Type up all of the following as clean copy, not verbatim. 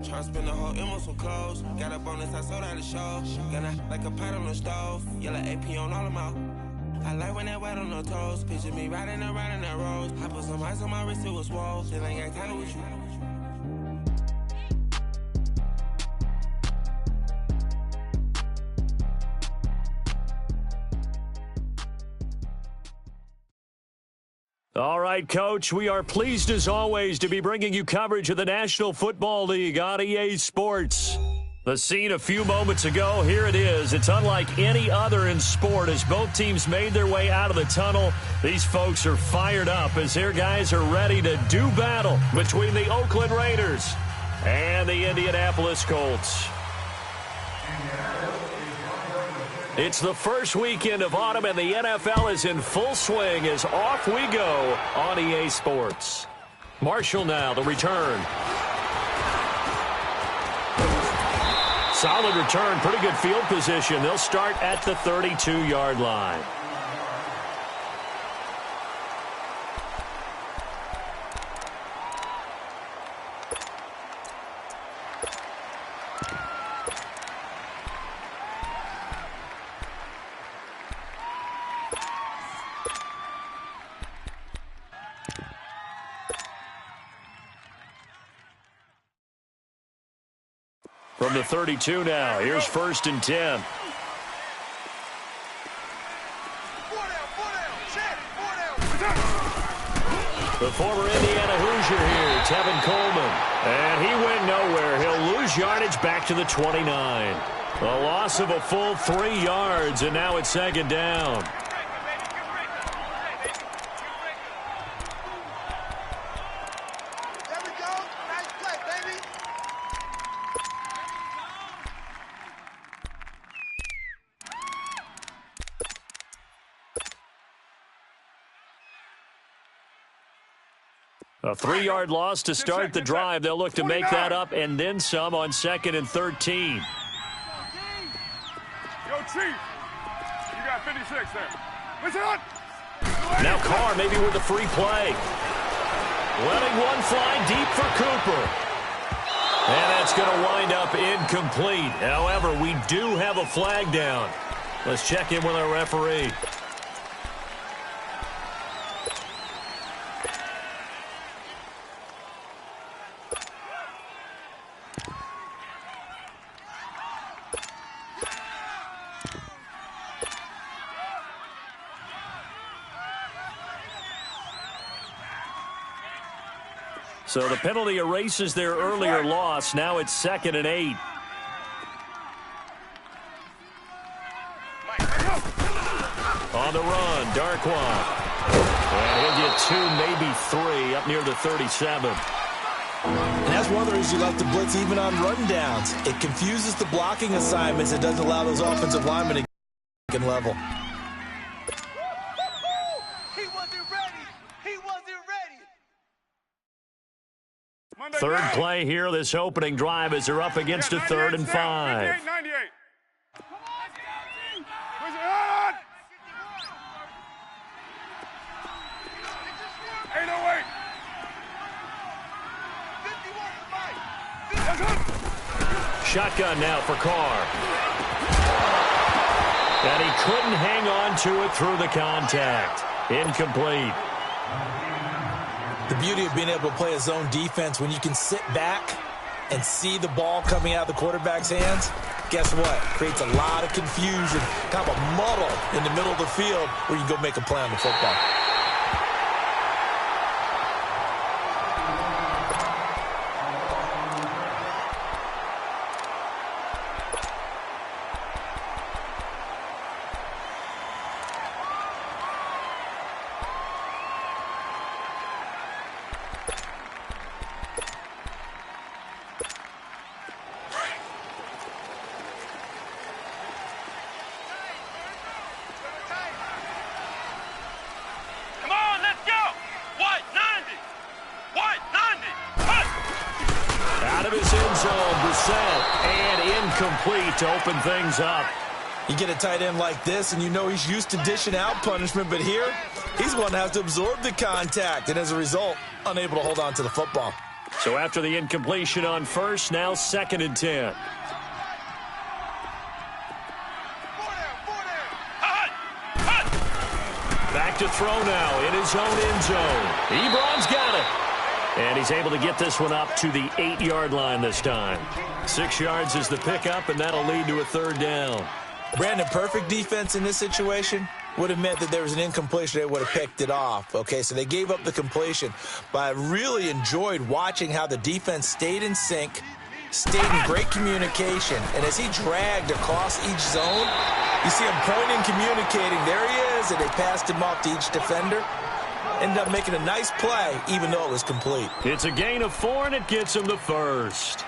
Try to spend the whole M on some clothes. Got a bonus, I sold out the show. Gonna like a pot on the stove. Yellow AP on all of my. I like when that wet on the toes. Picture me riding around in that rose. I put some ice on my wrist, it was swole. Still ain't got time with you. All right, Coach, we are pleased as always to be bringing you coverage of the National Football League on EA Sports. The scene a few moments ago, here it is. It's unlike any other in sport as both teams made their way out of the tunnel. These folks are fired up as their guys are ready to do battle between the Oakland Raiders and the Indianapolis Colts. It's the first weekend of autumn, and the NFL is in full swing as off we go on EA Sports. Marshall now, the return. Solid return, pretty good field position. They'll start at the 32-yard line. From the 32 now, here's 1st and 10. The former Indiana Hoosier here, Tevin Coleman. And he went nowhere. He'll lose yardage back to the 29. A loss of a full 3 yards, and now it's 2nd down. A 3-yard loss to start the drive. They'll look to make that up and then some on 2nd and 13. Yo, Chief, you got 56 there. Listen up. Now Carr maybe with a free play. Letting one fly deep for Cooper. And that's going to wind up incomplete. However, we do have a flag down. Let's check in with our referee. So the penalty erases their earlier loss. Now it's 2nd and 8. On the run, Darkwan. And he'll get 2, maybe 3, up near the 37. And that's one of the reasons you like to blitz even on rundowns. It confuses the blocking assignments. It doesn't allow those offensive linemen to get level. Third play here, this opening drive, as they're up against a 3rd and 5. 98. Shotgun now for Carr. And he couldn't hang on to it through the contact. Incomplete. The beauty of being able to play a zone defense when you can sit back and see the ball coming out of the quarterback's hands, guess what? Creates a lot of confusion, kind of a muddle in the middle of the field where you can go make a play on the football. To open things up. You get a tight end like this, and you know he's used to dishing out punishment, but here, he's going to have to absorb the contact, and as a result, unable to hold on to the football. So after the incompletion on first, now 2nd and 10. Back to throw now in his own end zone. Ebron's got it. And he's able to get this one up to the 8-yard line this time. 6 yards is the pickup, and that'll lead to a 3rd down. Brandon, perfect defense in this situation would have meant that there was an incompletion. They would have picked it off. Okay, so they gave up the completion. But I really enjoyed watching how the defense stayed in sync, stayed in great communication. And as he dragged across each zone, you see him pointing, communicating. There he is, and they passed him off to each defender. Ended up making a nice play, even though it was complete. It's a gain of 4, and it gets him the first.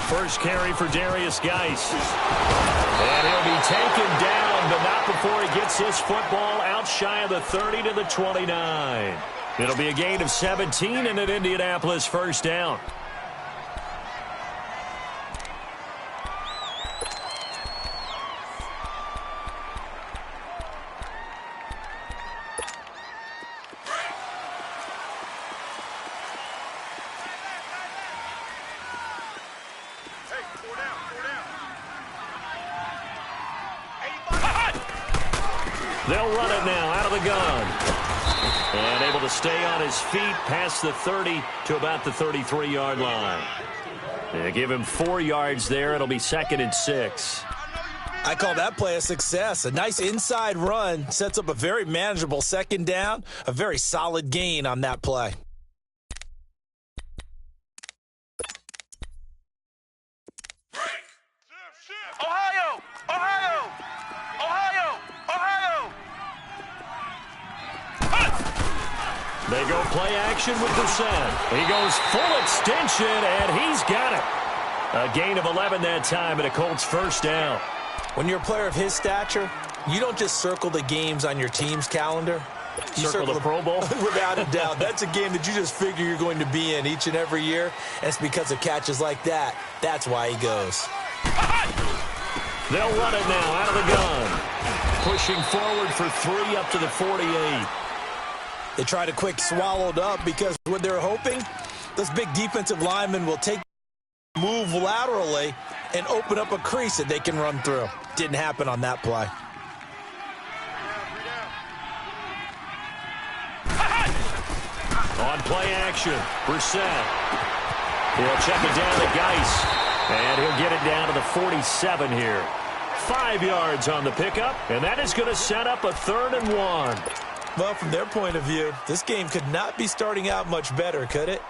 First carry for Darius Geis. And he'll be taken down, but not before he gets this football out shy of the 30 to the 29. It'll be a gain of 17 and an Indianapolis first down. They'll run it now out of the gun. And able to stay on his feet past the 30 to about the 33-yard line. They give him 4 yards there. It'll be 2nd and 6. I call that play a success. A nice inside run sets up a very manageable 2nd down. A very solid gain on that play. Ohio! Ohio! Ohio! Ohio! They go play action with Brissett. He goes full extension, and he's got it. A gain of 11 that time, and a Colts first down. When you're a player of his stature, you don't just circle the games on your team's calendar. You circle the Pro Bowl? Without a doubt. That's a game that you just figure you're going to be in each and every year. And it's because of catches like that. That's why he goes. They'll run it now out of the gun. Pushing forward for 3 up to the 48. They try to quick swallow it up because what they're hoping, those big defensive linemen will move laterally and open up a crease that they can run through. Didn't happen on that play. On play action, Brissett. He'll check it down to Geis. And he'll get it down to the 47 here. 5 yards on the pickup, and that is going to set up a 3rd and 1. Well, from their point of view, this game could not be starting out much better, could it?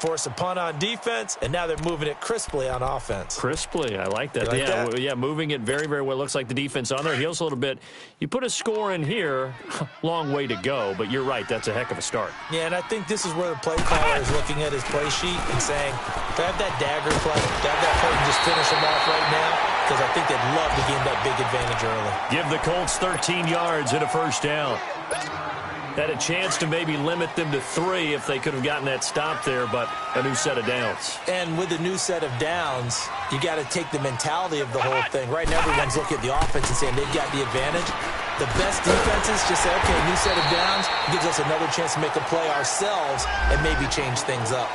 Force a punt on defense, and now they're moving it crisply on offense. Crisply, I like that. You like that? Yeah, moving it very, very well. Looks like the defense on there heals a little bit. You put a score in here, long way to go, but you're right, that's a heck of a start. Yeah, and I think this is where the play caller is looking at his play sheet and saying, do I have that dagger play? Do I have that play and just finish them off right now? Because I think they'd love to gain that big advantage early. Give the Colts 13 yards and a first down. Had a chance to maybe limit them to 3 if they could have gotten that stop there, but a new set of downs. And with a new set of downs, you got to take the mentality of the whole thing. Right now, everyone's looking at the offense and saying they've got the advantage. The best defenses just say, okay, new set of downs gives us another chance to make a play ourselves and maybe change things up.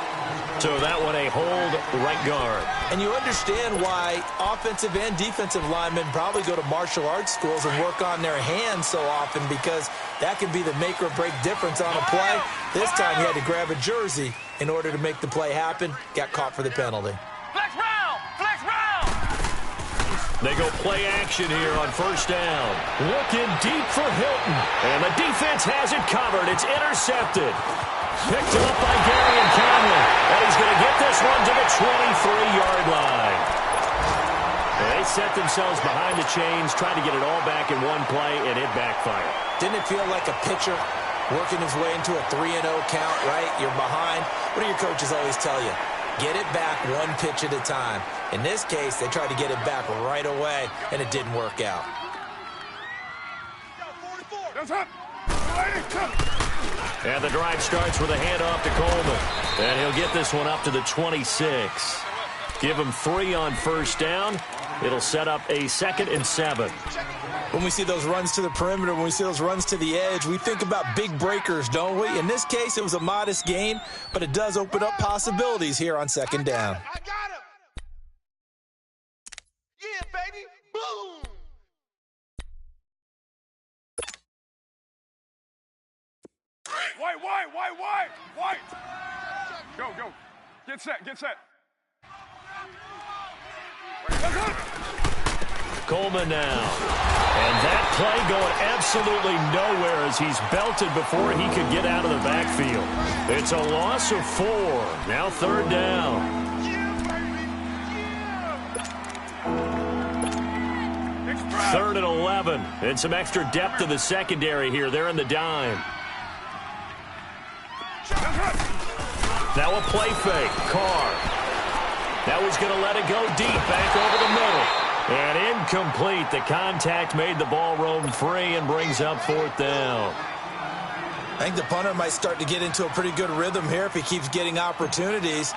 So that one a hold right guard. And you understand why offensive and defensive linemen probably go to martial arts schools and work on their hands so often, because that can be the make or break difference on a play. This time he had to grab a jersey in order to make the play happen. Got caught for the penalty. Flex round! Flex round! They go play action here on first down. Looking deep for Hilton. And the defense has it covered. It's intercepted. Picked up by Gary and Conley. And he's going to get this one to the 23-yard line. And they set themselves behind the chains, trying to get it all back in one play, and it backfired. Didn't it feel like a pitcher working his way into a 3-0 count, right? You're behind. What do your coaches always tell you? Get it back one pitch at a time. In this case, they tried to get it back right away, and it didn't work out. That's up. And the drive starts with a handoff to Coleman. And he'll get this one up to the 26. Give him 3 on first down. It'll set up a 2nd and 7. When we see those runs to the perimeter, when we see those runs to the edge, we think about big breakers, don't we? In this case, it was a modest gain, but it does open up possibilities here on 2nd down. I got him. Yeah, baby. Boom. White. Go. Get set. Coleman now. And that play going absolutely nowhere as he's belted before he could get out of the backfield. It's a loss of 4. Now 3rd down. Express. 3rd and 11. And some extra depth in the secondary here. They're in the dime. Now a play fake. Carr. That was going to let it go deep. Back over the middle. And incomplete. The contact made the ball roam free and brings up 4th down. I think the punter might start to get into a pretty good rhythm here if he keeps getting opportunities.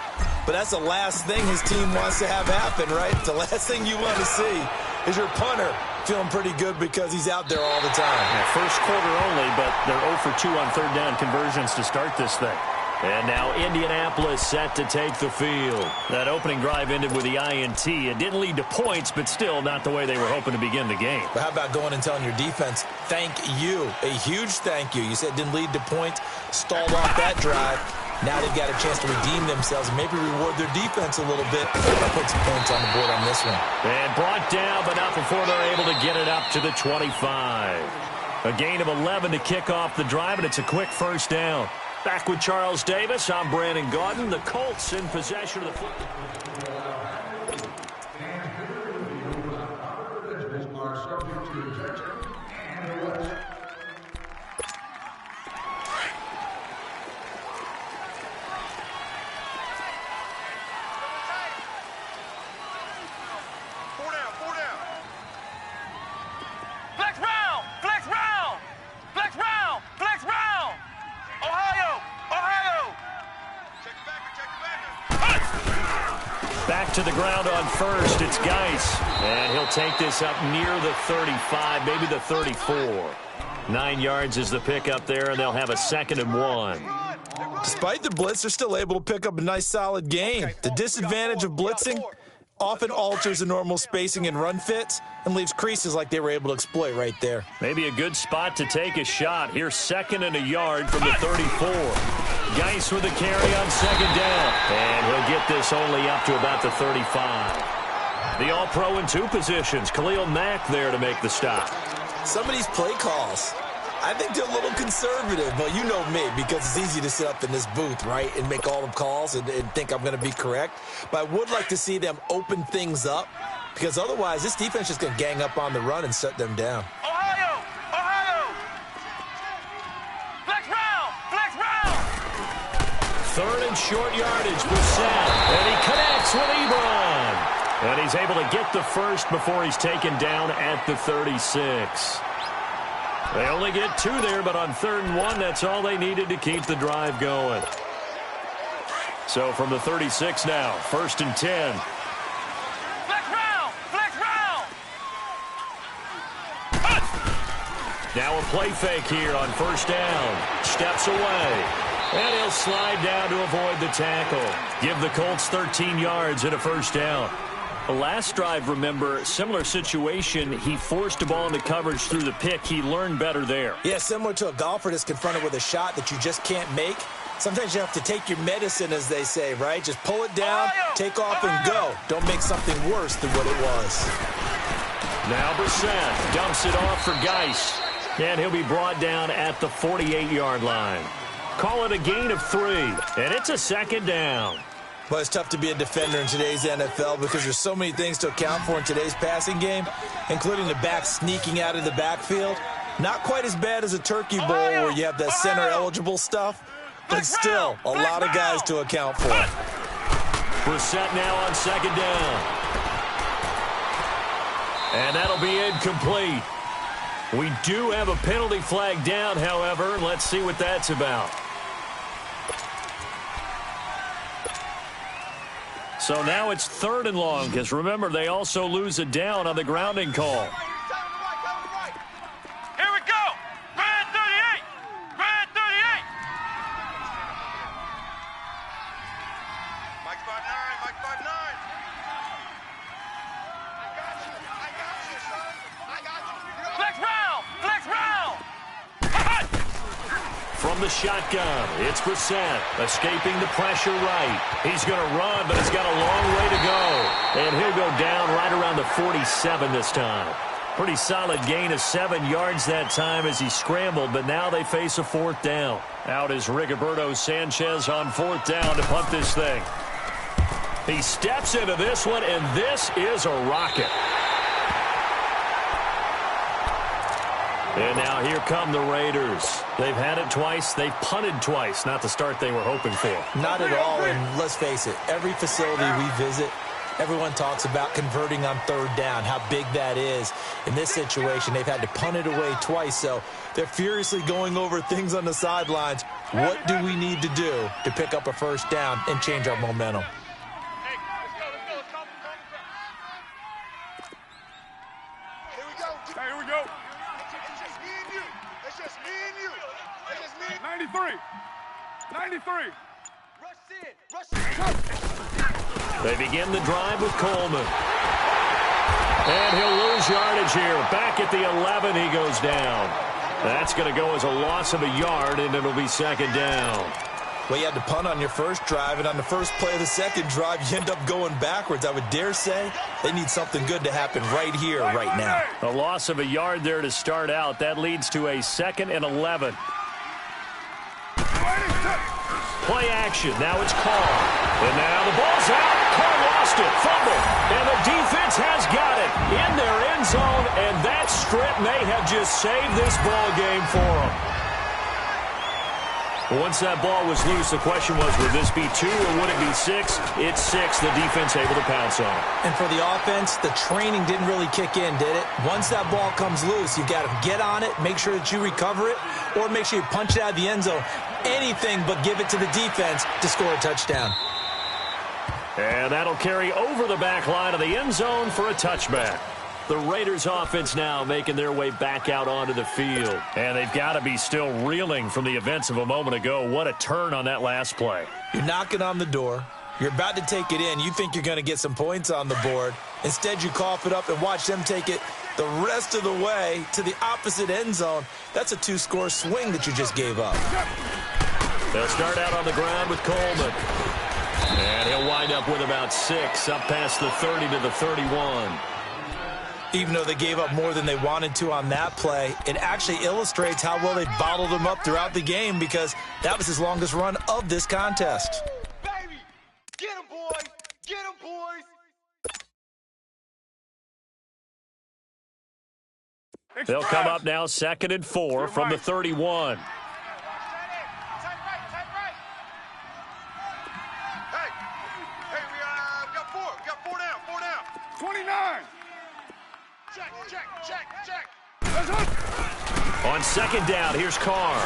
But that's the last thing his team wants to have happen, right? The last thing you want to see is your punter feeling pretty good because he's out there all the time. Yeah, first quarter only, but they're 0 for 2 on 3rd down conversions to start this thing. And now Indianapolis set to take the field. That opening drive ended with the INT. It didn't lead to points, but still not the way they were hoping to begin the game. But how about going and telling your defense, thank you, a huge thank you. You said it didn't lead to points, stalled off that drive. Now they've got a chance to redeem themselves and maybe reward their defense a little bit. I'll put some points on the board on this one. And brought down, but not before they're able to get it up to the 25. A gain of 11 to kick off the drive, and it's a quick first down. Back with Charles Davis, I'm Brandon Gaudin. The Colts in possession of the football. Four down. Flex round. Ohio. Check the backer. Back to the ground on first. It's Geis. And he'll take this up near the 35, maybe the 34. 9 yards is the pickup there, and they'll have a 2nd and 1. Despite the blitz, they're still able to pick up a nice, solid gain. The disadvantage of blitzing often alters the normal spacing and run fits and leaves creases like they were able to exploit right there. Maybe a good spot to take a shot. Here's 2nd and a yard from the 34. Geis with a carry on 2nd down. And he'll get this only up to about the 35. The All-Pro in 2 positions. Khalil Mack there to make the stop. Some of these play calls, I think they're a little conservative, but you know me, because it's easy to sit up in this booth, right, and make all the calls and think I'm going to be correct. But I would like to see them open things up, because otherwise this defense is going to gang up on the run and shut them down. Ohio. Flex round. 3rd and short yardage, Brissett. And he connects with Ebron. And he's able to get the first before he's taken down at the 36. They only get 2 there, but on 3rd and 1, that's all they needed to keep the drive going. So from the 36 now, 1st and 10. Flex round. Now a play fake here on 1st down. Steps away. And he'll slide down to avoid the tackle. Give the Colts 13 yards and a 1st down. The last drive, remember, similar situation. He forced a ball into coverage through the pick. He learned better there. Yeah, similar to a golfer that's confronted with a shot that you just can't make. Sometimes you have to take your medicine, as they say, right? Just pull it down, take off, and go. Don't make something worse than what it was. Now Brissett dumps it off for Geis. And he'll be brought down at the 48-yard line. Call it a gain of 3, and it's a 2nd down. Well, it's tough to be a defender in today's NFL because there's so many things to account for in today's passing game, including the back sneaking out of the backfield. Not quite as bad as a turkey bowl where you have that center-eligible stuff, but still a lot of guys to account for. Brissett now on 2nd down. And that'll be incomplete. We do have a penalty flag down, however. Let's see what that's about. So now it's 3rd and long, because remember, they also lose a down on the grounding call. Here we go. Red 38. Red 38. Mike 5'9", Mike 5'9". I got you, son. I got you. Flex round. Flex round. From the shotgun, it's Brissett, escaping the pressure right. He's going to run, but he's got a long way to go. And he'll go down right around the 47 this time. Pretty solid gain of 7 yards that time as he scrambled, but now they face a 4th down. Out is Rigoberto Sanchez on 4th down to punt this thing. He steps into this one, and this is a rocket. And now here come the Raiders. They've had it twice. They've punted twice. Not the start they were hoping for. Not at all, and let's face it, every facility we visit, everyone talks about converting on 3rd down, how big that is. In this situation, they've had to punt it away twice, so they're furiously going over things on the sidelines. What do we need to do to pick up a 1st down and change our momentum? Here we go. Hey, here we go. It's just me and you. It's just me and you. It's just me. 93. 93. Rush in. Rush in. They begin the drive with Coleman. And he'll lose yardage here. Back at the 11, he goes down. That's going to go as a loss of a yard, and it'll be 2nd down. Well, you had to punt on your first drive, and on the first play of the second drive, you end up going backwards. I would dare say they need something good to happen right here, right now. A loss of a yard there to start out. That leads to a 2nd and 11. Play action. Now it's Carr. And now the ball's out. Carr lost it. Fumble. And the defense has got it in their end zone. And that strip may have just saved this ball game for them. Once that ball was loose, the question was, would this be 2 or would it be 6? It's 6. The defense able to pounce on it. And for the offense, the training didn't really kick in, did it? Once that ball comes loose, you've got to get on it, make sure that you recover it, or make sure you punch it out of the end zone. Anything but give it to the defense to score a touchdown. And that'll carry over the back line of the end zone for a touchback. The Raiders offense now making their way back out onto the field. And they've got to be still reeling from the events of a moment ago. What a turn on that last play. You're knocking on the door. You're about to take it in. You think you're going to get some points on the board. Instead, you cough it up and watch them take it the rest of the way to the opposite end zone. That's a 2-score swing that you just gave up. They'll start out on the ground with Coleman. And he'll wind up with about 6 up past the 30 to the 31. Even though they gave up more than they wanted to on that play, it actually illustrates how well they bottled him up throughout the game because that was his longest run of this contest. Baby, get him, boys. Get him, boys. They'll come up now 2nd and 4 from the 31. Tight right. Hey, we got 4. We got 4 down. 4 down. 29. Check. On 2nd down, here's Carr.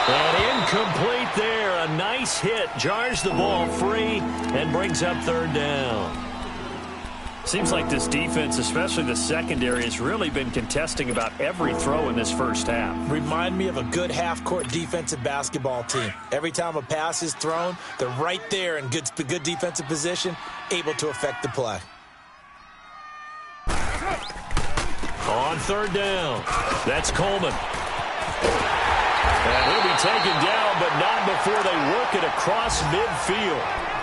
And incomplete there. A nice hit. Jars the ball free and brings up 3rd down. Seems like this defense, especially the secondary, has really been contesting about every throw in this first half. Remind me of a good half-court defensive basketball team. Every time a pass is thrown, they're right there in good defensive position, able to affect the play. On 3rd down, that's Coleman. And he'll be taken down, but not before they work it across midfield.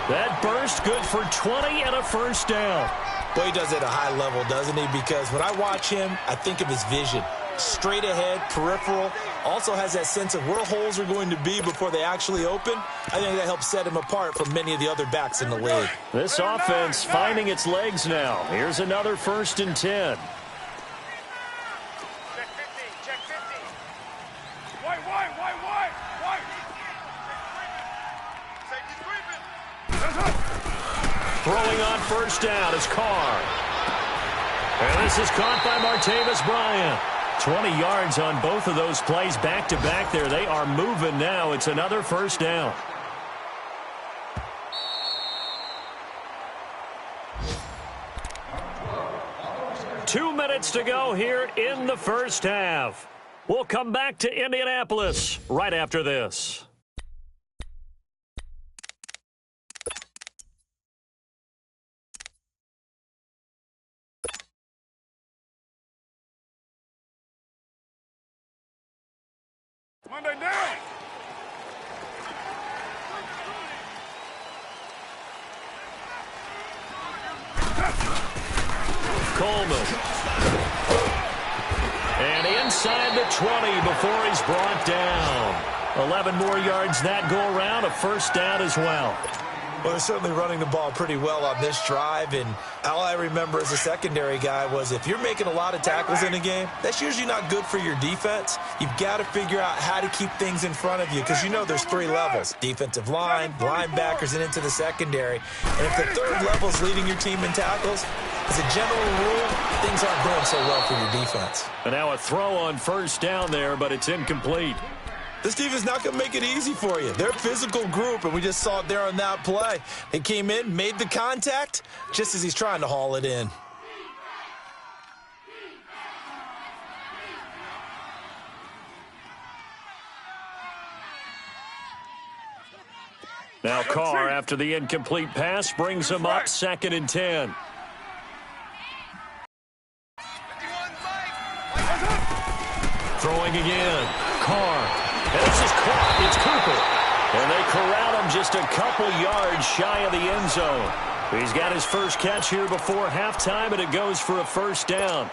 That burst good for 20 and a 1st down. Well, he does it at a high level, doesn't he? Because when I watch him, I think of his vision. Straight ahead, peripheral. Also has that sense of where holes are going to be before they actually open. I think that helps set him apart from many of the other backs in the league. This offense finding its legs now. Here's another 1st and 10. Check 50. White. Safety's creeping. Throwing on 1st down is Carr. And this is caught by Martavis Bryant. 20 yards on both of those plays back-to-back there. They are moving now. It's another first down. Two minutes to go here in the first half. We'll come back to Indianapolis right after this. Monday down. Coleman. And inside the 20 before he's brought down. 11 more yards that go around, a first down as well. Well, they're certainly running the ball pretty well on this drive, and all I remember as a secondary guy was if you're making a lot of tackles in a game, that's usually not good for your defense. You've got to figure out how to keep things in front of you because you know there's three levels, defensive line, linebackers, and into the secondary. And if the third level is leading your team in tackles, as a general rule, things aren't going so well for your defense. And now a throw on first down there, but it's incomplete. This defense not going to make it easy for you. They're a physical group, and we just saw it there on that play. They came in, made the contact, just as he's trying to haul it in. Now Carr, after the incomplete pass, brings him up 2nd and 10. Throwing again. Carr. And this is caught. It's Cooper. And they corral him just a couple yards shy of the end zone. He's got his first catch here before halftime, and it goes for a first down.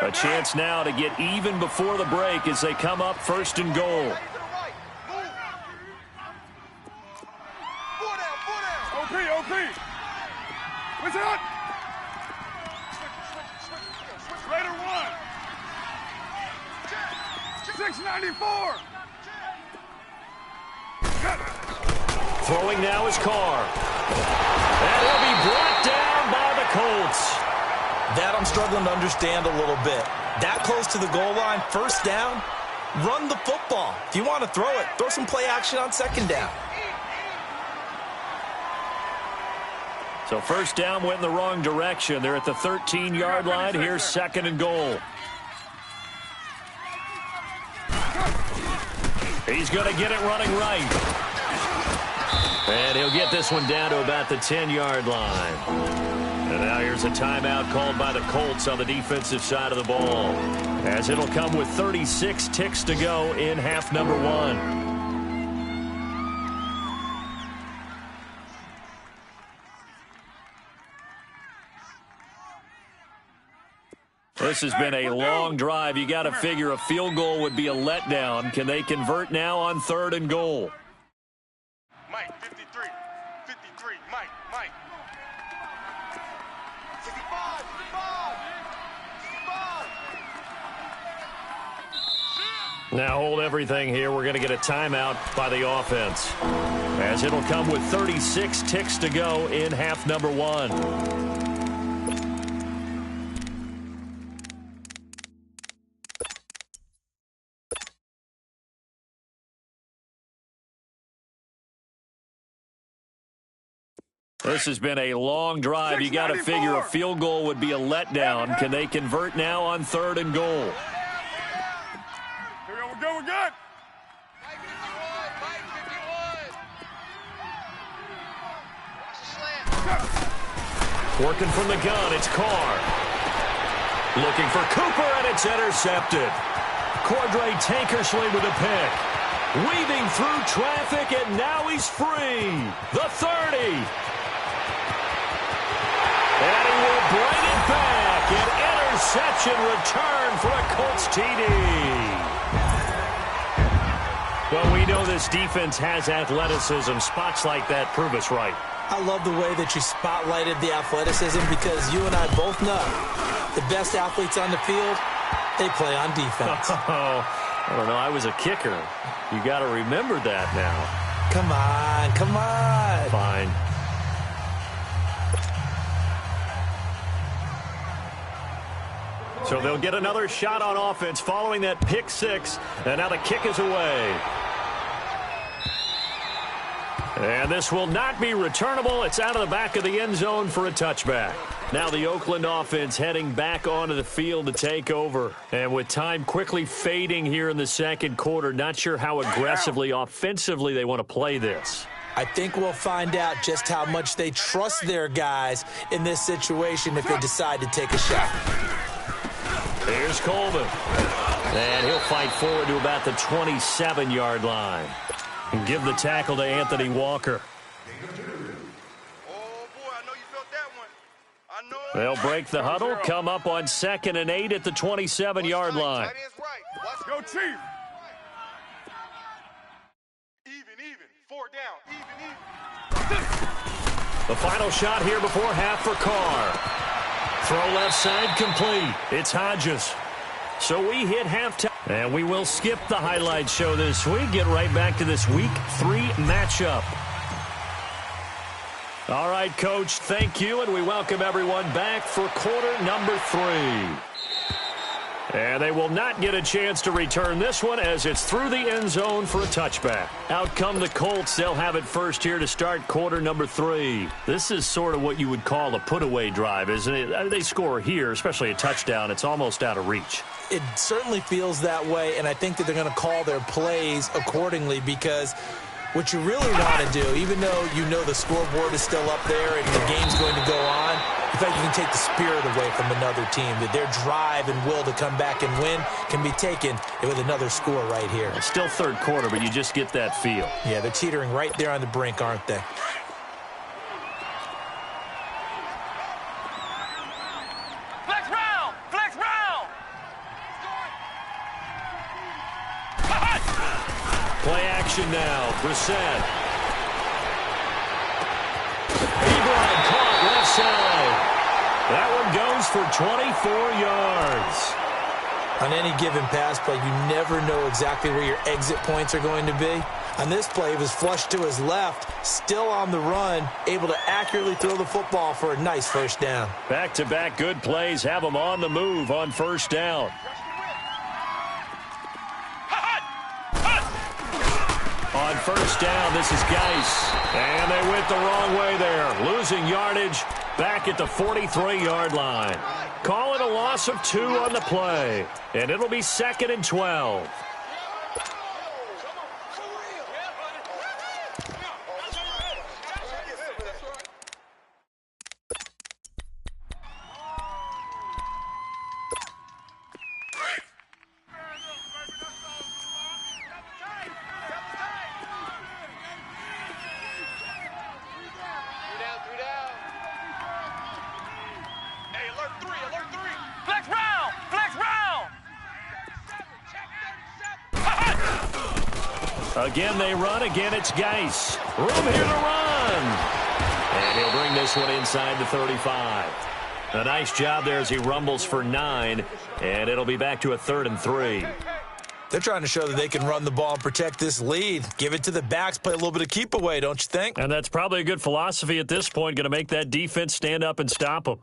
A chance now to get even before the break as they come up 1st and goal. OP. What's up? Raider 1. 694. Throwing now is Carr. And he'll be brought down by the Colts. That I'm struggling to understand a little bit. That close to the goal line, first down, run the football. If you want to throw it, throw some play action on 2nd down. So first down went in the wrong direction. They're at the 13-yard line. Here's 2nd and goal. He's going to get it running right. And he'll get this one down to about the 10-yard line. And now here's a timeout called by the Colts on the defensive side of the ball, as it'll come with 36 ticks to go in half number 1. This has been a long drive. You got to figure a field goal would be a letdown. Can they convert now on 3rd and goal? Mike, 53. 53. Mike. 65. 65. Now hold everything here. We're going to get a timeout by the offense, as it'll come with 36 ticks to go in half number 1. This has been a long drive. You got to figure a field goal would be a letdown. Can they convert now on 3rd and goal? Here we go, we're good. Mike 51. Watch the slant. Working from the gun, it's Carr. Looking for Cooper, and it's intercepted. Cordray Tankersley with a pick. Weaving through traffic, and now he's free. The 30. And he will bring it back. An interception return for a Colts TD. Well, we know this defense has athleticism. Spots like that prove us right. I love the way that you spotlighted the athleticism because you and I both know the best athletes on the field, they play on defense. Oh, I don't know. I was a kicker. You got to remember that now. Come on. Fine. So they'll get another shot on offense following that pick six. And now the kick is away. And this will not be returnable. It's out of the back of the end zone for a touchback. Now the Oakland offense heading back onto the field to take over. And with time quickly fading here in the second quarter, not sure how aggressively, offensively they want to play this. I think we'll find out just how much they trust their guys in this situation if they decide to take a shot. Here's Coleman. And he'll fight forward to about the 27-yard line. And give the tackle to Anthony Walker. They'll break the huddle, come up on 2nd and 8 at the 27-yard line. Go, Chief. Even. 4 down. Even. The final shot here before half for Carr. Throw left side complete. It's Hodges. So we hit halftime. And we will skip the highlight show this week. Get right back to this Week 3 matchup. All right, Coach, thank you, and we welcome everyone back for quarter number 3. And they will not get a chance to return this one as it's through the end zone for a touchback. Out come the Colts. They'll have it first here to start quarter number 3. This is sort of what you would call a put-away drive, isn't it? They score here, especially a touchdown. It's almost out of reach. It certainly feels that way, and I think that they're going to call their plays accordingly because what you really want to do, even though you know the scoreboard is still up there and the game's going to go on, in fact, you can take the spirit away from another team. That their drive and will to come back and win can be taken with another score right here. It's still third quarter, but you just get that feel. Yeah, they're teetering right there on the brink, aren't they? Flex round! Flex round! Play action now. Brissett. Ebron caught left side. That one goes for 24 yards. On any given pass play, you never know exactly where your exit points are going to be. On this play, it was flushed to his left, still on the run, able to accurately throw the football for a nice first down. Back-to-back good plays have them on the move on first down. On first down, this is Geis. And they went the wrong way there. Losing yardage back at the 43-yard line. Call it a loss of 2 on the play. And it'll be 2nd and 12. Again, they run. Again, it's Geis. Room here to run. And he'll bring this one inside the 35. A nice job there as he rumbles for 9. And it'll be back to a 3rd and 3. They're trying to show that they can run the ball and protect this lead. Give it to the backs, play a little bit of keep away, don't you think? And that's probably a good philosophy at this point. Going to make that defense stand up and stop them.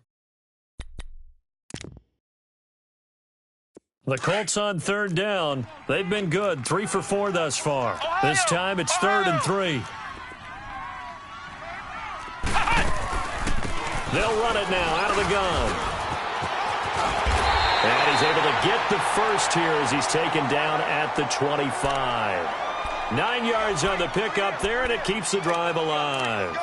The Colts on 3rd down. They've been good, 3 for 4 thus far. This time it's 3rd and 3. They'll run it now out of the gun. And he's able to get the first here as he's taken down at the 25. 9 yards on the pickup there, and it keeps the drive alive.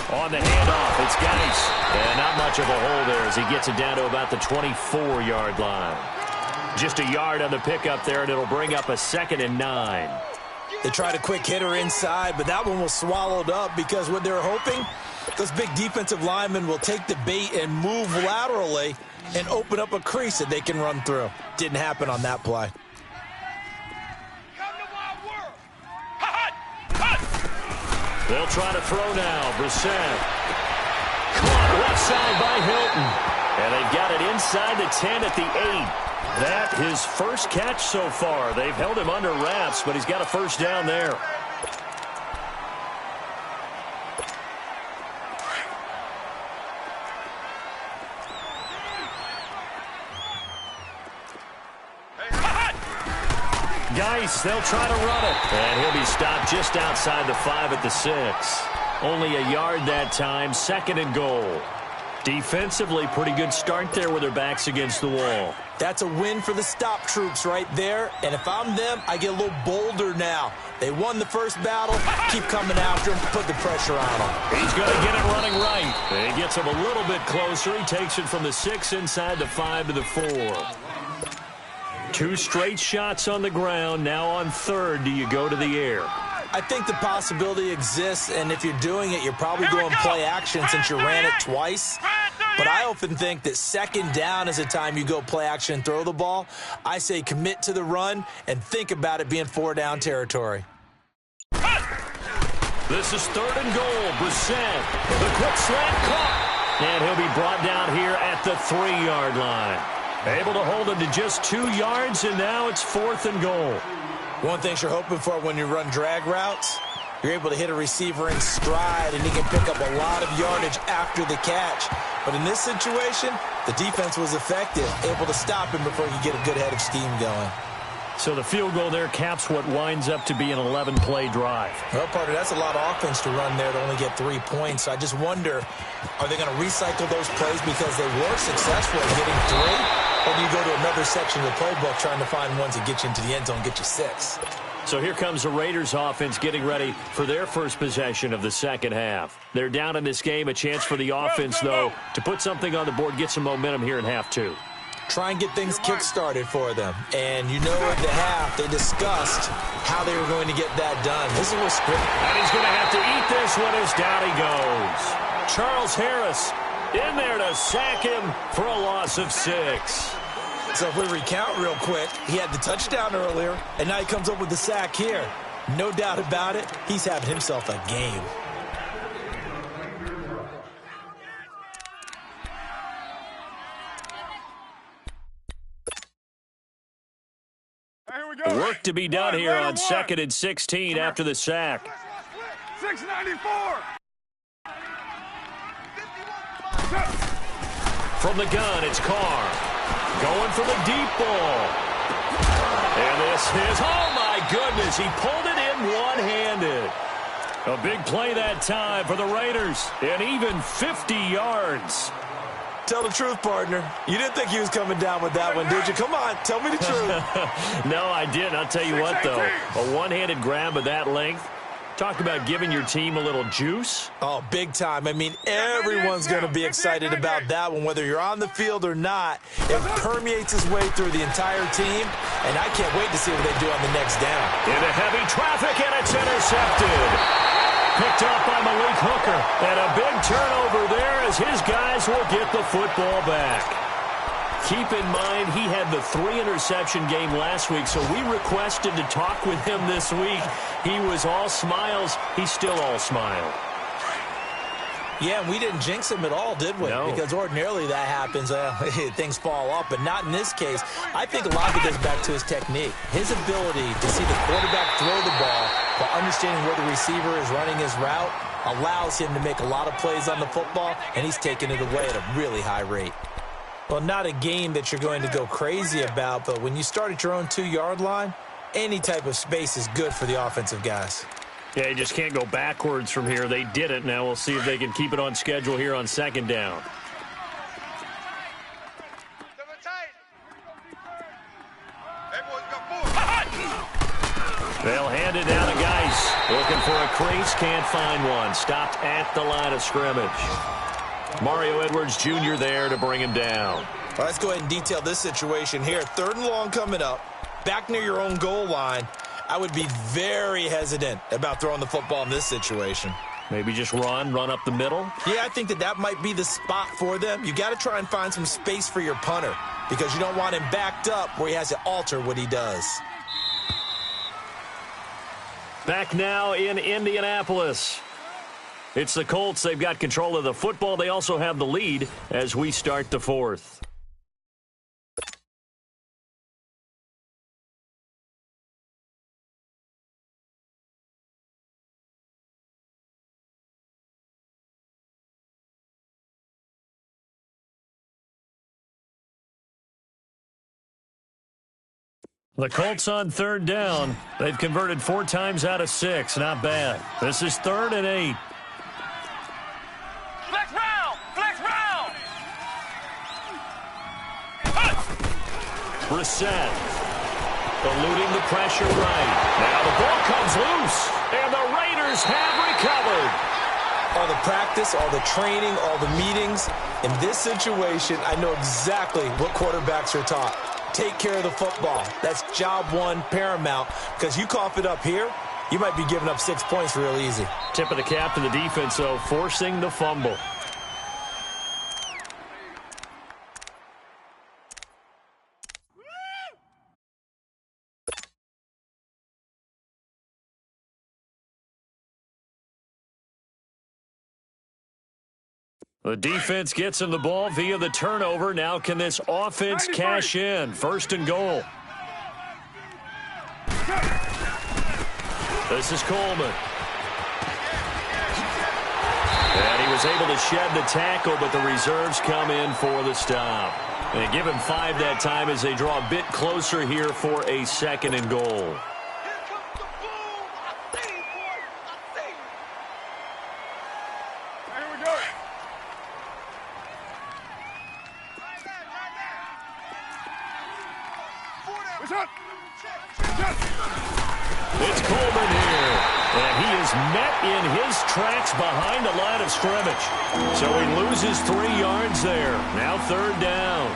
On the handoff, it's Geis. And not much of a hole there as he gets it down to about the 24-yard line. Just a yard on the pickup there, and it'll bring up a 2nd and 9. They tried a quick hitter inside, but that one was swallowed up because what they're hoping, those big defensive linemen will take the bait and move laterally and open up a crease that they can run through. Didn't happen on that play. They'll try to throw now. Brissett. Caught left side by Hilton. And they've got it inside the 10 at the 8. That his first catch so far. They've held him under wraps, but he's got a first down there. Geis, they'll try to run it. And he'll be stopped just outside the 5 at the 6. Only a yard that time, 2nd and goal. Defensively, pretty good start there with their backs against the wall. That's a win for the stop troops right there. And if I'm them, I get a little bolder now. They won the first battle. Keep coming after him. Put the pressure on him. He's going to get it running right. He gets him a little bit closer. He takes it from the 6 inside the 5 to the 4. 2 straight shots on the ground. Now on 3rd, do you go to the air? I think the possibility exists, and if you're doing it, you're probably going play action since you ran it twice. But I often think that 2nd down is the time you go play action and throw the ball. I say commit to the run and think about it being 4-down territory. This is 3rd and goal. Brissett, the quick slant caught. And he'll be brought down here at the 3-yard line. Able to hold him to just 2 yards, and now it's 4th and goal. One thing you're hoping for when you run drag routes, you're able to hit a receiver in stride, and he can pick up a lot of yardage after the catch. But in this situation, the defense was effective, able to stop him before he could get a good head of steam going. So the field goal there caps what winds up to be an 11-play drive. Well, partner, that's a lot of offense to run there to only get 3 points. I just wonder, are they going to recycle those plays because they were successful at getting 3? Or do you go to another section of the playbook trying to find ones that get you into the end zone, get you 6? So here comes the Raiders offense getting ready for their first possession of the second half. They're down in this game. A chance for the offense, though, to put something on the board, get some momentum here in half 2. Try and get things kick-started for them. And you know at the half, they discussed how they were going to get that done. This is a little script. And he's going to have to eat this one as down he goes. Charles Harris in there to sack him for a loss of 6. So if we recount real quick, he had the touchdown earlier, and now he comes up with the sack here. No doubt about it, he's having himself a game. Here we go. Work to be done here on 2nd and 16 after the sack. 694. From the gun, it's Carr. Going for the deep ball. And this is, oh my goodness, he pulled it in one-handed. A big play that time for the Raiders, and even 50 yards. Tell the truth, partner. You didn't think he was coming down with that one, did you? Come on, tell me the truth. No, I didn't. I'll tell you what, though. A one-handed grab of that length. Talk about giving your team a little juice. Oh, big time. I mean, everyone's going to be excited about that one, whether you're on the field or not. It permeates its way through the entire team, and I can't wait to see what they do on the next down. Into heavy traffic, and it's intercepted. Picked up by Malik Hooker. And a big turnover there as his guys will get the football back. Keep in mind, he had the 3-interception game last week, so we requested to talk with him this week. He was all smiles. He's still all smile. Yeah, we didn't jinx him at all, did we? No. Because ordinarily that happens. Things fall off, but not in this case. I think a lot of it goes back to his technique. His ability to see the quarterback throw the ball while understanding where the receiver is running his route allows him to make a lot of plays on the football, and he's taking it away at a really high rate. Well, not a game that you're going to go crazy about, but when you start at your own 2-yard line, any type of space is good for the offensive guys. Yeah, you just can't go backwards from here. They did it. Now we'll see if they can keep it on schedule here on 2nd down. They'll hand it down to Geis. Looking for a crease, can't find one. Stopped at the line of scrimmage. Mario Edwards Jr. there to bring him down. Well, let's go ahead and detail this situation here. 3rd and long coming up, back near your own goal line. I would be very hesitant about throwing the football in this situation. Maybe just run up the middle? Yeah, I think that might be the spot for them. You got to try and find some space for your punter because you don't want him backed up where he has to alter what he does. Back now in Indianapolis. It's the Colts. They've got control of the football. They also have the lead as we start the fourth. The Colts on third down. They've converted 4 times out of 6. Not bad. This is 3rd and 8. Flex round! Flex round! Brissett eluding the pressure right. Now the ball comes loose, and the Raiders have recovered. All the practice, all the training, all the meetings. In this situation, I know exactly what quarterbacks are taught. Take care of the football. That's job one, paramount, because you cough it up here, you might be giving up 6 points real easy. Tip of the cap to the defense, though, forcing the fumble. The defense gets him the ball via the turnover. Now can this offense cash in? 1st and goal. This is Coleman. And he was able to shed the tackle, but the reserves come in for the stop. They give him 5 that time as they draw a bit closer here for a 2nd and goal. It's Coleman here, and he is met in his tracks behind the line of scrimmage. So he loses 3 yards there. Now 3rd down.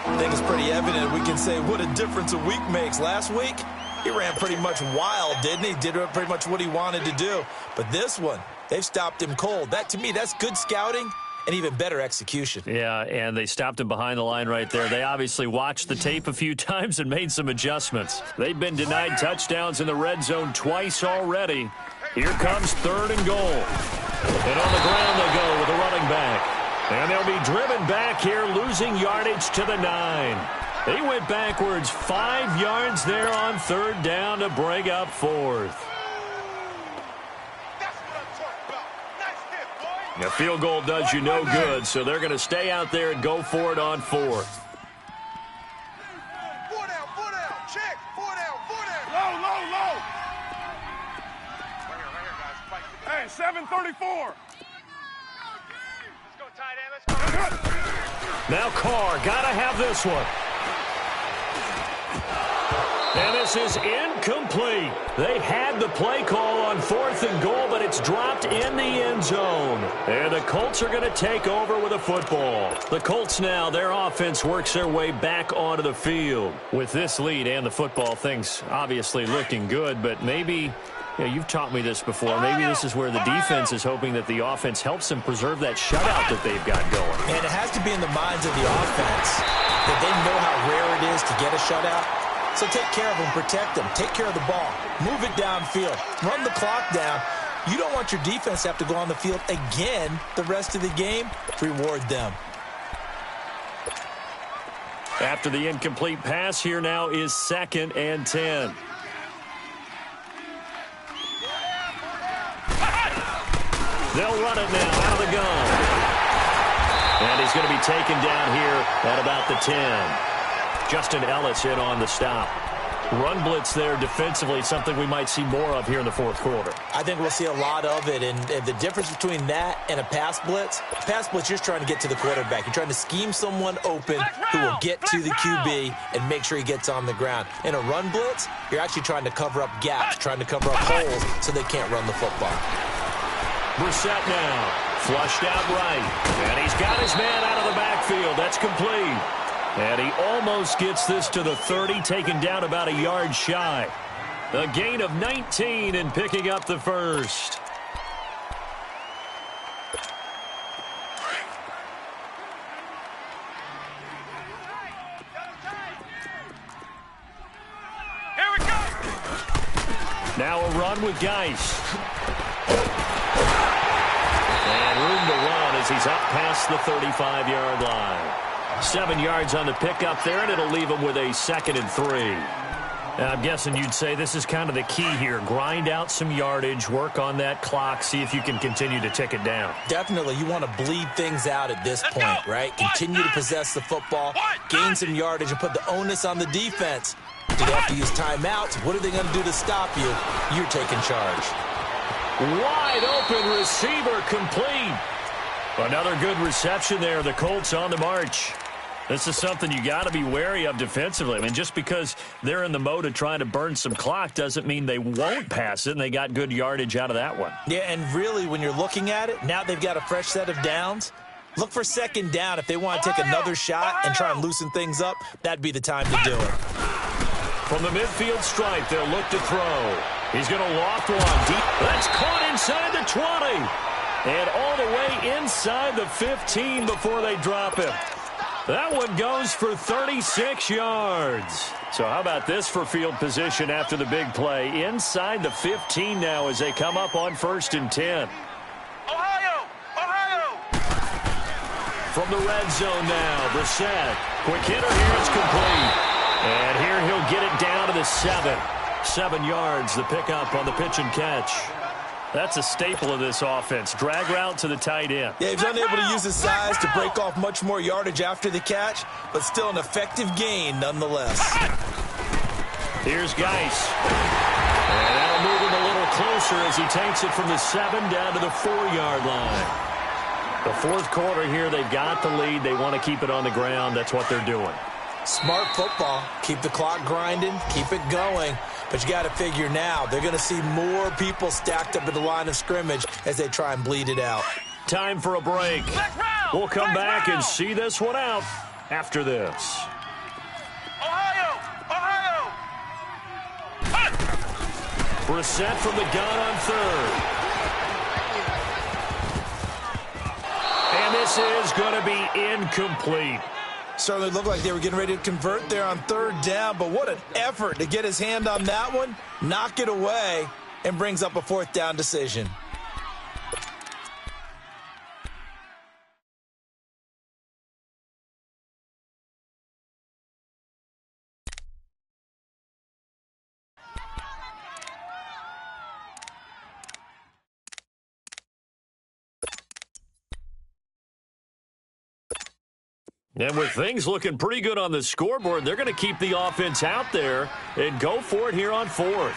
I think it's pretty evident. We can say what a difference a week makes. Last week, he ran pretty much wild, didn't he? Did pretty much what he wanted to do. But this one, they've stopped him cold. That, to me, that's good scouting and even better execution. Yeah, and they stopped him behind the line right there. They obviously watched the tape a few times and made some adjustments. They've been denied touchdowns in the red zone twice already. Here comes 3rd and goal. And on the ground they go with the running back. And they'll be driven back here, losing yardage to the 9. They went backwards 5 yards there on 3rd down to bring up 4th. A field goal does you no good, so they're going to stay out there and go for it on 4th. 4 down, 4 down, check, 4 down, 4 down. Low, low, low. Right here, guys. Hey, 7:34. Let's go, tight end, let's go. Now Carr, got to have this one. And this is incomplete. They had the play call on 4th and goal, but it's dropped in the end zone. And the Colts are going to take over with a football. The Colts now, their offense works their way back onto the field. With this lead and the football, things obviously looking good, but maybe, you've taught me this before, maybe this is where the defense is hoping that the offense helps them preserve that shutout that they've got going. And it has to be in the minds of the offense that they know how rare it is to get a shutout. So take care of them, protect them, take care of the ball, move it downfield, run the clock down. You don't want your defense to have to go on the field again the rest of the game. Reward them. After the incomplete pass, here now is 2nd and 10. They'll run it now out of the gun. And he's going to be taken down here at about the 10. Justin Ellis in on the stop. Run blitz there defensively, something we might see more of here in the 4th quarter. I think we'll see a lot of it, and the difference between that and a pass blitz, you're just trying to get to the quarterback. You're trying to scheme someone open who will get to the QB and make sure he gets on the ground. In a run blitz, you're actually trying to cover up gaps, trying to cover up holes so they can't run the football. Brissett now, flushed out right, and he's got his man out of the backfield. That's complete. And he almost gets this to the 30, taken down about a yard shy. A gain of 19 and picking up the 1st. Here we go! Now a run with Geis. And room to run as he's up past the 35-yard line. 7 yards on the pickup there, and it'll leave him with a 2nd and 3. I'm guessing you'd say this is kind of the key here. Grind out some yardage, work on that clock, see if you can continue to tick it down. Definitely. You want to bleed things out at this point, right? Continue to possess the football, gain some yardage, and put the onus on the defense. Do they have to use timeouts? What are they going to do to stop you? You're taking charge. Wide open receiver complete. Another good reception there. The Colts on the march. This is something you got to be wary of defensively. I mean, just because they're in the mode of trying to burn some clock doesn't mean they won't pass it, and they got good yardage out of that one. Yeah, and really, when you're looking at it, now they've got a fresh set of downs. Look for 2nd down. If they want to take another shot and try and loosen things up, that'd be the time to do it. From the midfield stripe, they'll look to throw. He's going to loft one deep. That's caught inside the 20. And all the way inside the 15 before they drop him. That one goes for 36 yards. So how about this for field position after the big play? Inside the 15 now as they come up on 1st and 10. Ohio! Ohio! From the red zone now, Brissett. Quick hitter here, it's complete. And here he'll get it down to the 7. 7 yards, the pickup on the pitch and catch. That's a staple of this offense. Drag route to the tight end. Yeah, he's unable to use his size to break off much more yardage after the catch, but still an effective gain nonetheless. Here's Geis. And that'll move him a little closer as he takes it from the 7 down to the 4-yard line. The 4th quarter here, they've got the lead. They want to keep it on the ground. That's what they're doing. Smart football. Keep the clock grinding. Keep it going. But you got to figure now, they're going to see more people stacked up at the line of scrimmage as they try and bleed it out. Time for a break. We'll come back and see this one out after this. Ohio! Ohio! Brissett from the gun on 3rd. And this is going to be incomplete. Certainly looked like they were getting ready to convert there on 3rd down, but what an effort to get his hand on that one, knock it away, and brings up a 4th down decision. And with things looking pretty good on the scoreboard, they're going to keep the offense out there and go for it here on 4th.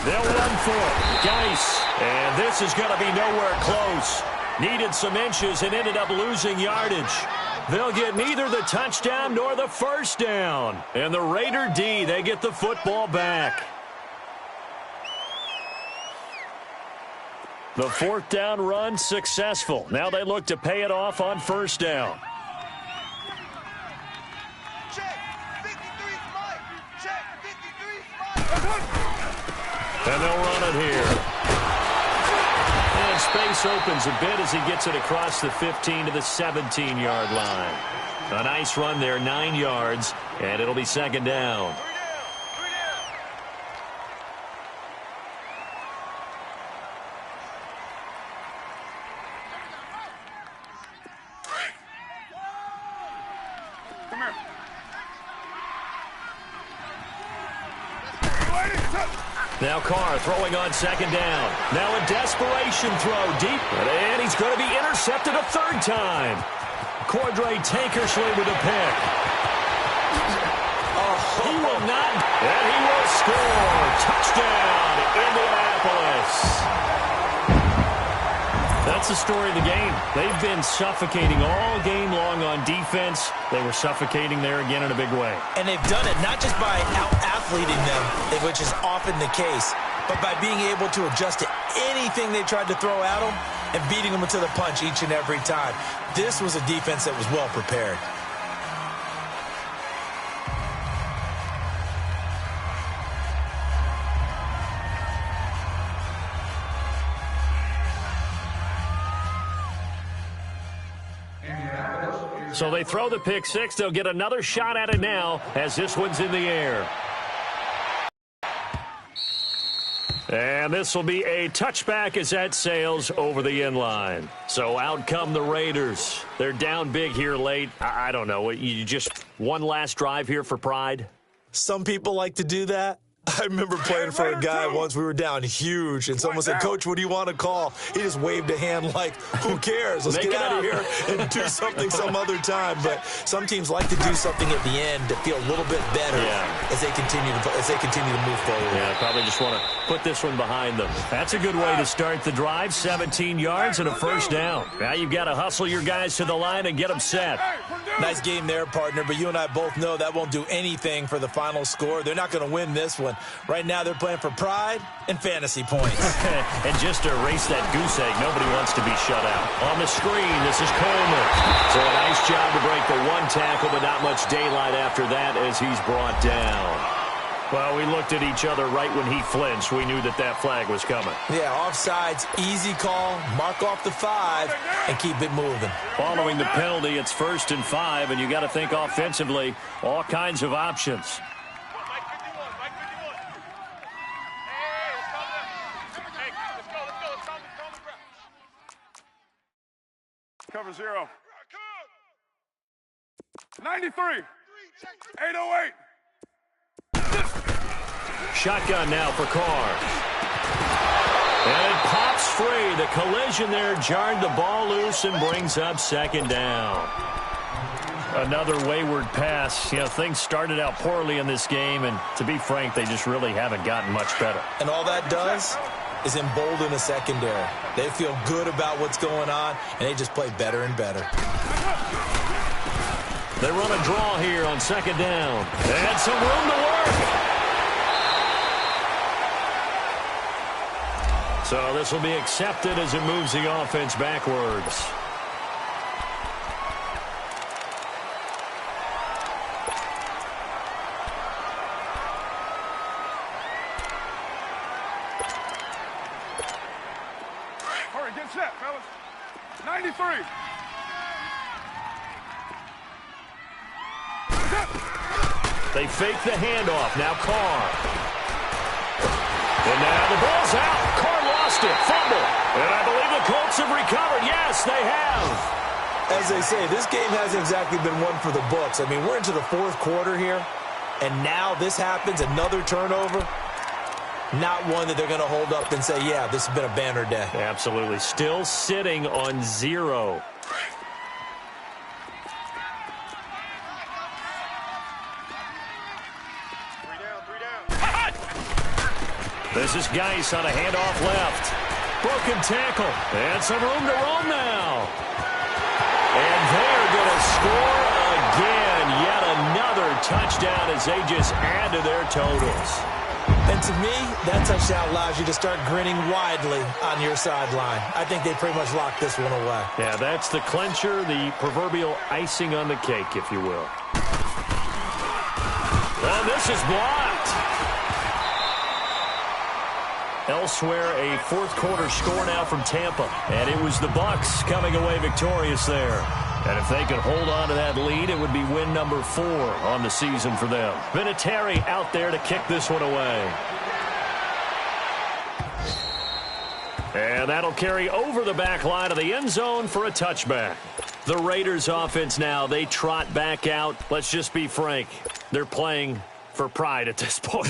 They'll run for it. Geis. And this is going to be nowhere close. Needed some inches and ended up losing yardage. They'll get neither the touchdown nor the 1st down. And the Raider D, they get the football back. The 4th down run successful. Now they look to pay it off on 1st down. Check. 53 Mike. Check. 53 Mike. And they'll run it here. And space opens a bit as he gets it across the 15 to the 17-yard line. A nice run there, 9 yards, and it'll be 2nd down. Now Carr throwing on 2nd down. Now a desperation throw deep. And he's going to be intercepted a 3rd time. Cordray Tankersley with a pick. He will not. And he will score. Touchdown, Indianapolis. That's the story of the game. They've been suffocating all game long on defense. They were suffocating there again in a big way. And they've done it not just by out-athleting them, which is often the case, but by being able to adjust to anything they tried to throw at them and beating them to the punch each and every time. This was a defense that was well prepared. So they throw the pick six. They'll get another shot at it now as this one's in the air. And this will be a touchback as that sails over the inline. So out come the Raiders. They're down big here late. I don't know. You just one last drive here for pride? Some people like to do that. I remember playing for a guy once. We were down huge, and someone said, "Coach, what do you want to call?" He just waved a hand like, "Who cares? Let's get out of here and do something some other time." But some teams like to do something at the end to feel a little bit better as they continue to move forward. Yeah, probably just want to put this one behind them. That's a good way to start the drive. 17 yards and a first down. Now you've got to hustle your guys to the line and get them set. Nice game there, partner, but you and I both know that won't do anything for the final score. They're not going to win this one. Right now they're playing for pride and fantasy points. And just to erase that goose egg, nobody wants to be shut out. On the screen, this is Coleman. So a nice job to break the one tackle, but not much daylight after that as he's brought down. Well, we looked at each other right when he flinched. We knew that that flag was coming. Yeah, offsides, easy call, mark off the 5, and keep it moving. Following the penalty, it's 1st and 5, and you got to think offensively, all kinds of options. Cover 0. 93. 808. Shotgun now for Carr. And it pops free. The collision there jarred the ball loose and brings up 2nd down. Another wayward pass. You know, things started out poorly in this game, and to be frank, they just really haven't gotten much better. And all that does is embolden a secondary. They feel good about what's going on, and they just play better and better. They run a draw here on 2nd down. And some room to work. So this will be accepted as it moves the offense backwards. All right, get set, fellas. 93. They fake the handoff. Now Carr. And now the ball's out. Carr lost it. Fumble. And I believe the Colts have recovered. Yes, they have. As they say, this game hasn't exactly been one for the books. I mean, we're into the 4th quarter here, and now this happens, another turnover. Not one that they're going to hold up and say, yeah, this has been a banner day. Absolutely. Still sitting on 0. This is Geis on a handoff left. Broken tackle. And some room to roam now. And they're going to score again. Yet another touchdown as they just add to their totals. And to me, that touchdown allows you to start grinning widely on your sideline. I think they pretty much locked this one away. Yeah, that's the clincher, the proverbial icing on the cake, if you will. And this is blocked. Elsewhere, a 4th quarter score now from Tampa. And it was the Bucs coming away victorious there. And if they could hold on to that lead, it would be win number 4 on the season for them. Vinatieri out there to kick this one away. And that'll carry over the back line of the end zone for a touchback. The Raiders offense now, they trot back out. Let's just be frank. They're playing for pride at this point.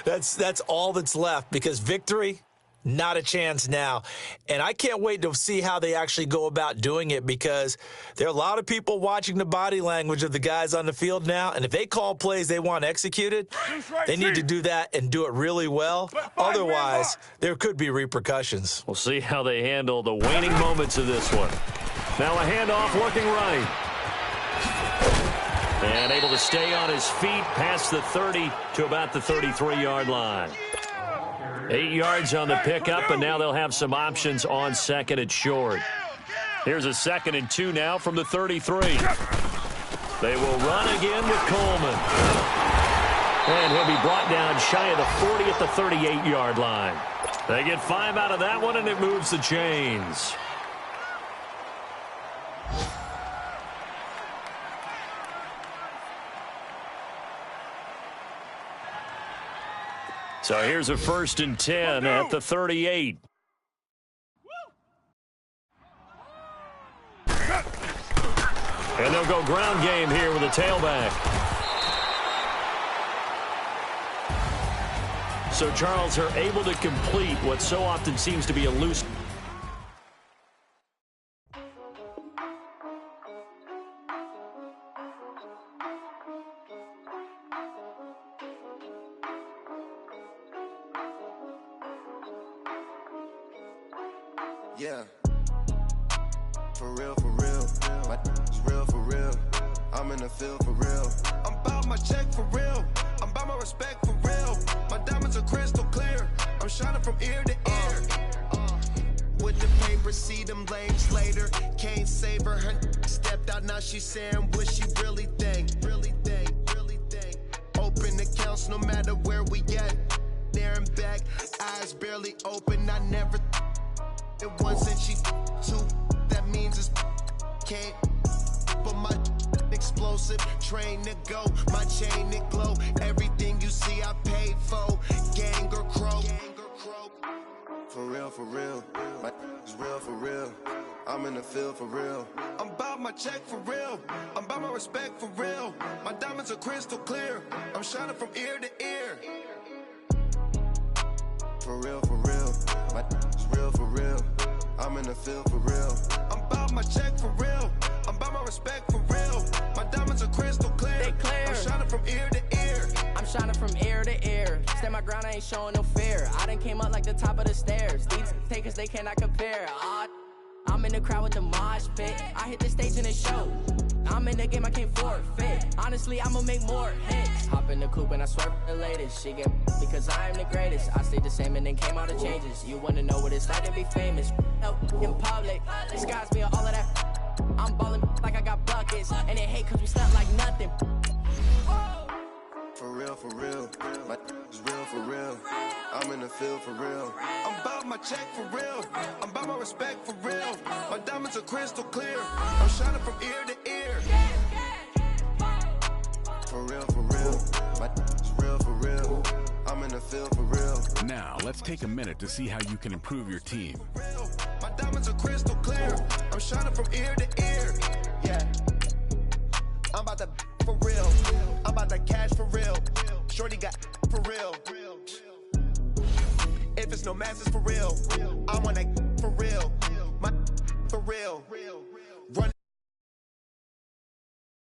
That's all that's left, because victory, not a chance now. And I can't wait to see how they actually go about doing it, because there are a lot of people watching the body language of the guys on the field now, and if they call plays they want executed, they need to do that and do it really well. Otherwise, there could be repercussions. We'll see how they handle the waning moments of this one. Now a handoff working right. And able to stay on his feet past the 30 to about the 33-yard line. 8 yards on the pickup, and now they'll have some options on 2nd and short. Here's a 2nd and 2 now from the 33. They will run again with Coleman. And he'll be brought down shy of the 40 at the 38-yard line. They get 5 out of that one, and it moves the chains. So here's a 1st and 10 at the 38. And they'll go ground game here with a tailback. So Charles are able to complete what so often seems to be a loose. Yeah. For real, for real. My it's real, for real. I'm in the field for real. I'm about my check for real. I'm about my respect for real. My diamonds are crystal clear. I'm shining from ear to ear. With the paper, see them lames later. Can't save her. Her stepped out, now she's saying what she really think. Really think, really think. Open accounts no matter where we at. There and back, eyes barely open. I never it once and she two. That means it's can't. But my explosive train to go. My chain it glow. Everything you see I paid for. Gang or crow. For real, for real. My is real for real. I'm in the field for real. I'm about my check for real. I'm about my respect for real. My diamonds are crystal clear. I'm shining from ear to ear. For real, for real. My is real for real. I'm in the field for real. I'm about my check for real. I'm about my respect for real. My diamonds are crystal clear. They clear. I'm shining from ear to ear. I'm shining from ear to ear. Stand my ground, I ain't showing no fear. I done came up like the top of the stairs. These takers, they cannot compare. I'm in the crowd with the mosh pit. I hit the stage in the show. I'm in the game, I can't forfeit. Honestly, I'ma make more hits. Hop in the coupe and I swerve the latest. She get because I am the greatest. I stayed the same and then came out of changes. You wanna know what it's like to be famous? No, in public, disguise me on all of that. I'm ballin' like I got buckets. And they hate cause we stunt like nothing. For real, for real. My is real for real. I'm in the field for real. I'm about my check for real. I'm about my respect for real. My diamonds are crystal clear. I'm shining from ear to ear. For real, for real. My is real for real. I'm in the field for real. Now, let's take a minute to see how you can improve your team. My diamonds are crystal clear. I'm shining from ear to ear. Yeah. I'm about to for real. I'm about to cash for real. Shorty got for real. If it's no masses for real, I want that for real. My for real.